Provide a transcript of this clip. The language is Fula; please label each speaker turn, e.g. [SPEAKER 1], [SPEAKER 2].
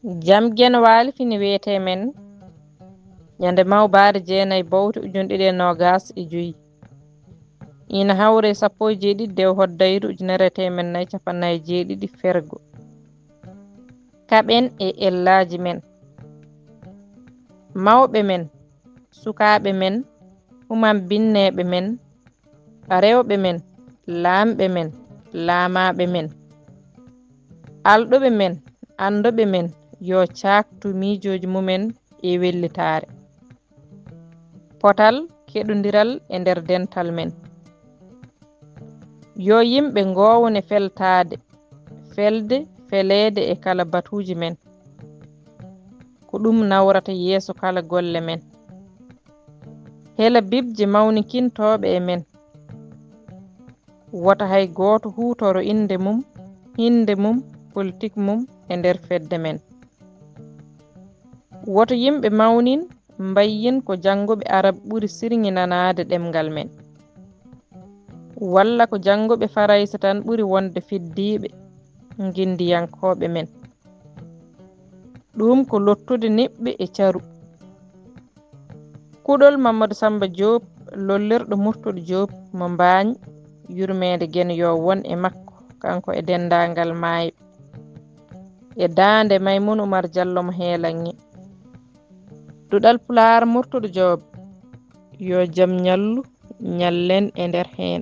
[SPEAKER 1] Jamgen waali fini wiyete men ñande mawbaade jeenayi bowte ujune ɗiɗi e nogas e joyi ina hawre 17 dew hoddayru ujunere temen nayi capannayi jeeɗiɗi fergo kaɓen e ellaji men mawɓe men sukaaɓe men human binneɓe men rewɓe men laamɓe men laamaaɓe men alɗoɓe men andoɓe men yo caaktu miijoji mumen e wellitaare potal keɗodiral e nder dental men yo yimɓe ngowne feltaade felde feleede e kala batuuji men ko ɗum nawrata yeeso kala golle men hela bibje mawnikintooɓe e men wota hay gooto huutoro inde mum hinde mum politique mum e nder fedde men woto yimɓe mawnin mbayyin ko janngoɓe arab ɓuri sirŋinanaade ɗemngal men walla ko janngoɓe faraysa tan ɓuri wonde fiddiiɓe ngindiyankooɓe men ɗum ko lottude neɓɓe e caru kuɗol Mamadou Samba Diop lollirɗo murtuɗo Diop mo mbaañ yurmeende gen yo won e makko kanko e denndaangal maayo e daande Maymouna Oumar Diallo mo heelanŋe duɗal Pulaar murtuɗo Diop yo jam ñallu ñallen e nder heen